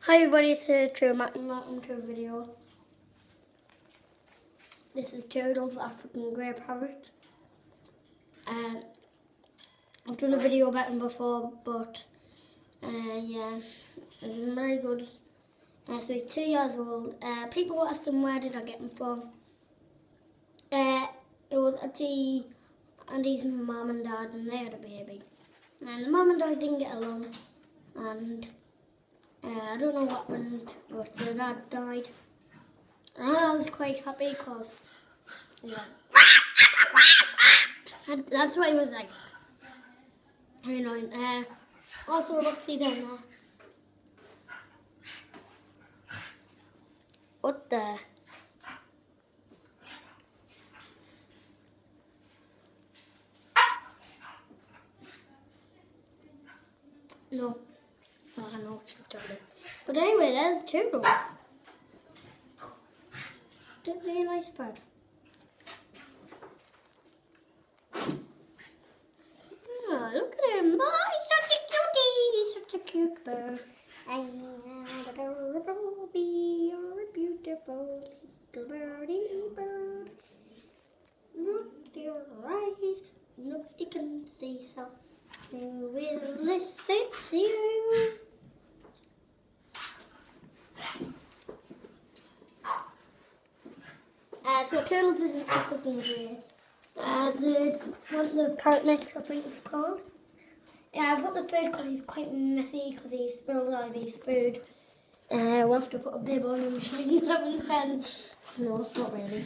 Hi everybody, it's True Matt and welcome to a video. This is Turtle's African Grey Parrot. I've done a video about him before, but yeah, it's very good. So he's 2 years old. People asked him where did I get him from. It was actually Andy's mum and dad, and they had a baby. And the mum and dad didn't get along, and I don't know what happened, but the dad died. And I was quite happy because, yeah, that's what he was like. Very annoying. Also, Roxy down there. What the? No. Oh, I know she's dirty. But anyway, there's Turtles. Just be a nice bird. Oh, look at him. Oh, he's such a cutie. He's such a cute bird. And adorable, you're a beautiful little birdie bird. Look at your eyes. Nobody can see, so who will listen to you? So Turtles is an African grey. The Parrot mix, I think it's called. Yeah, I put the food because he's quite messy because he spills Ivy's food. We'll have to put a bib on him then. No, not really.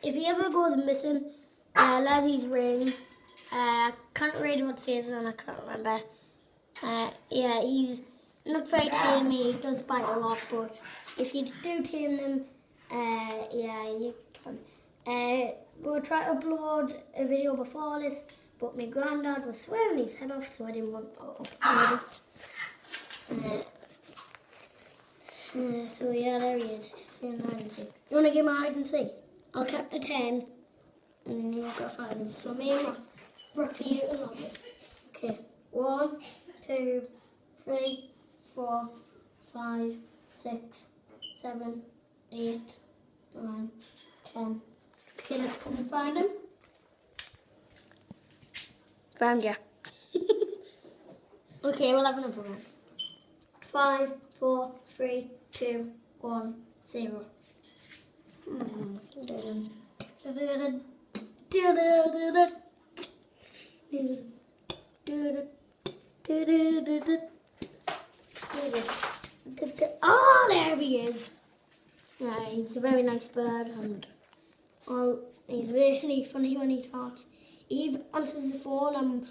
If he ever goes missing, Lazzie's ring. I can't read what it says and I can't remember. Yeah, he's not very tame, he does bite a lot, but if you do tame them, yeah, you can. We'll try to upload a video before this, but my granddad was swearing his head off, so I didn't want to upload it. So yeah, there he is. He's playing hide and seek. You want to give him a hide and seek? I'll count to 10, and then you've got to find him. So me and Roxy, you and August. Okay, 1, 2, 3, 4, 5, 6, 7, 8, 9, 10. Okay, let's come and find him. Found ya. Okay, we'll have another one. 5, 4, 3, 2, 1, 0. Oh, there he is. Yeah, he's a very nice bird, and he's really funny when he talks. He answers the phone, and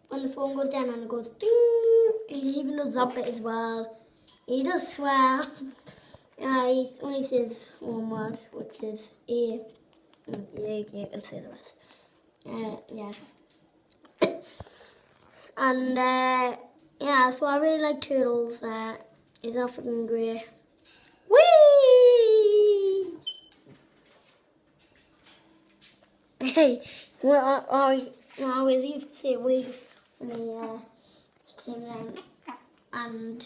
when the phone goes down and it goes ding, he even does that bit as well. He does swear. Yeah, he only says one word, which is A. Yeah, you can say the rest. Yeah. And yeah, so I really like Turtles. He's African grey. Whee! Hey, well, I always used to say wee when he came down, and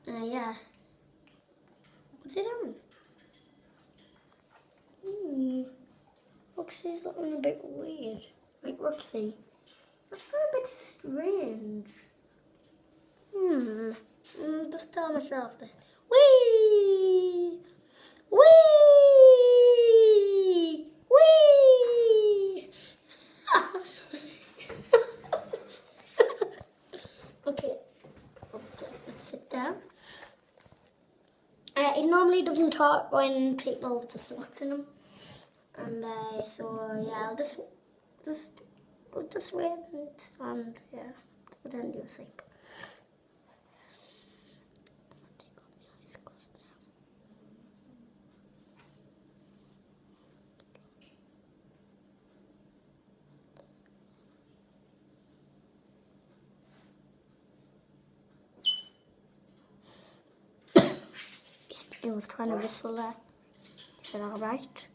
yeah. What's he doing? Roxy's looking a bit weird. Like Roxy, that's a bit strange. Just tell myself this. Wee! Wee! Wee! Okay, let's sit down. He normally doesn't talk when people just watching him, and so yeah, I'll just wait and stand. Yeah, so then do sleep. He was trying to whistle there. Is that alright?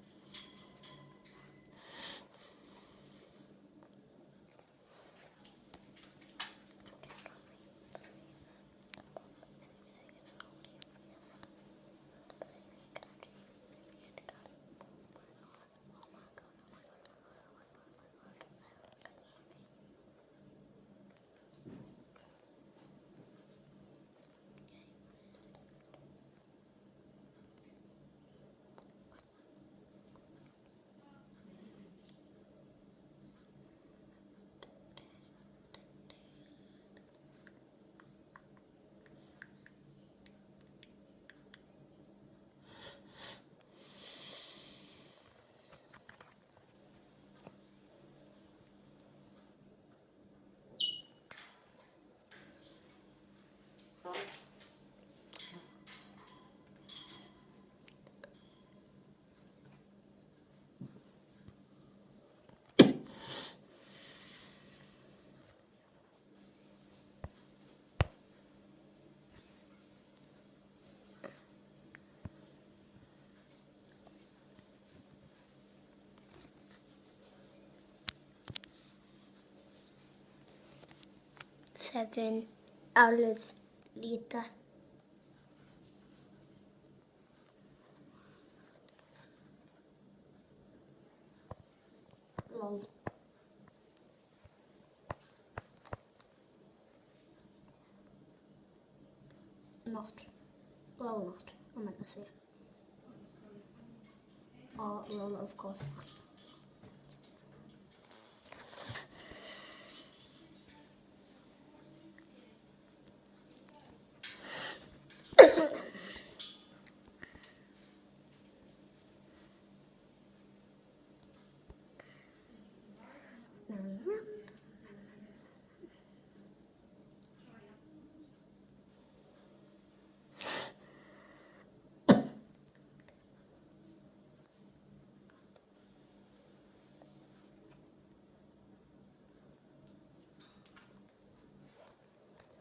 7 hours later. Lol. Not. Lol not. I meant to say. Oh, lol, of course not.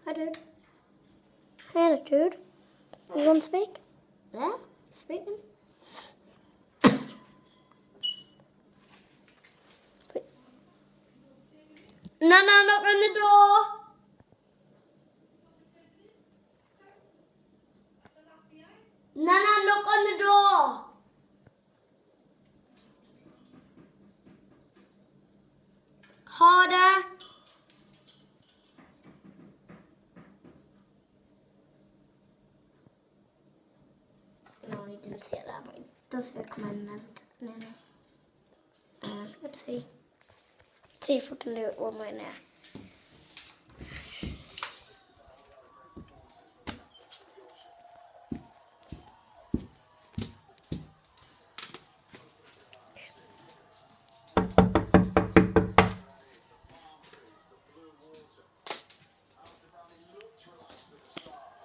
Hi, dude. Hey, dude. You want to speak? Yeah? Speaking? Nana, knock on the door. Nana, knock on the door. Harder. No, he didn't say it that, but it does say commandment. Let's see. See if we can do it one way now.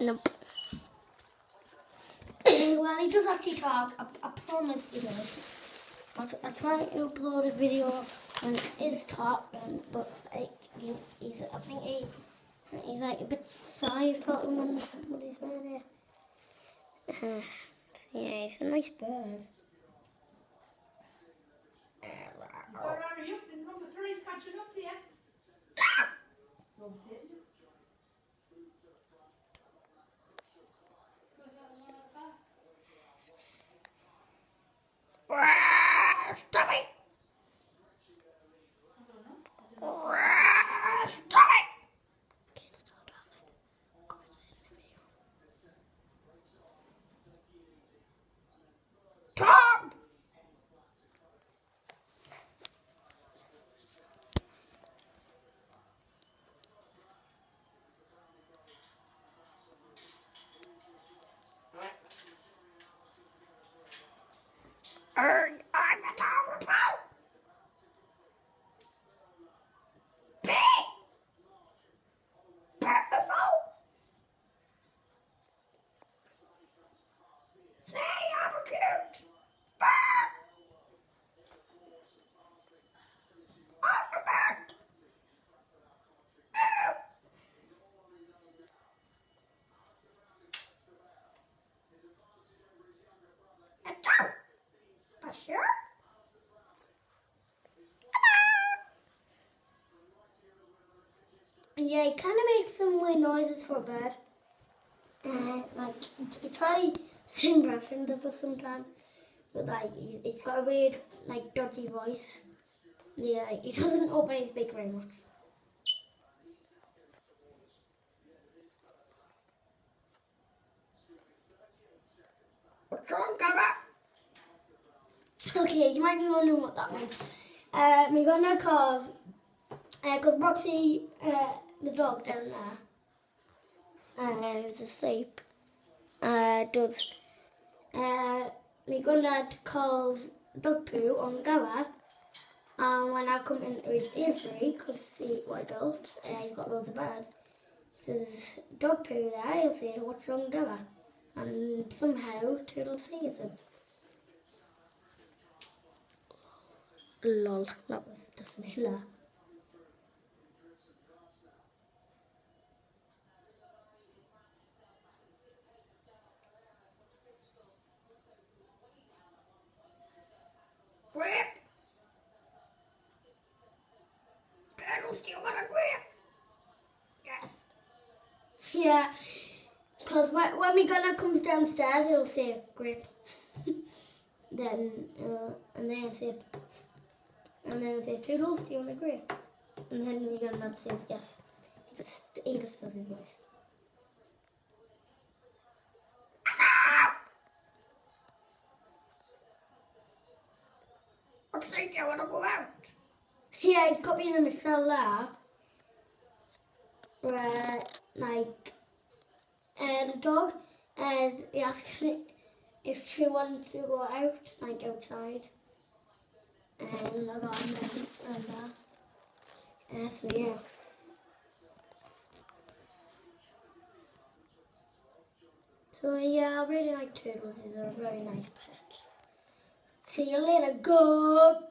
Nope. Well, he does actually talk. I promise he does. I try to upload a video when he's talking, but like he's I think he's like a bit shy talking when somebody's around here. Yeah, he's a nice bird. Where are you? And number 3 is catching up to you. Loved it. Stop it! I don't know. Stop it! Kids don't talk. Tom! I'm a dog. Big! Beautiful! Say I'm cute! Bird! I'm a bird! Ew! A dog! For sure? Yeah, it kind of makes some weird noises for a bird. Like, it's probably saying brushing for sometimes, but like, it's got a weird, like, dodgy voice. Yeah, he doesn't open his beak very much. What's wrong, Gabba? Okay, you might be wondering what that means. We're gonna cause, because Roxy, the dog down there, is asleep. Does my granddad calls dog poo on Goa, and when I come into his aviary, because he's adult, he's got loads of birds, says dog poo there, he'll say, what's wrong, Goa? And somehow Turtle sees him. Lol, that was just me laugh. Whip! Turtle still got a grip! Yes. Yeah, because when we gonna comes downstairs, it'll say grape. Then and then say and then say Toodles, do you want a grape? And then you're gonna say yes. He just does his voice. Looks like I wanna go out. Yeah, he's got me in a cell there. Where like the dog, and he asks me if he wants to go out, like outside. And I got him and that. So yeah. So yeah, I really like turtles. They're a very nice pet. See you later. Goodbye.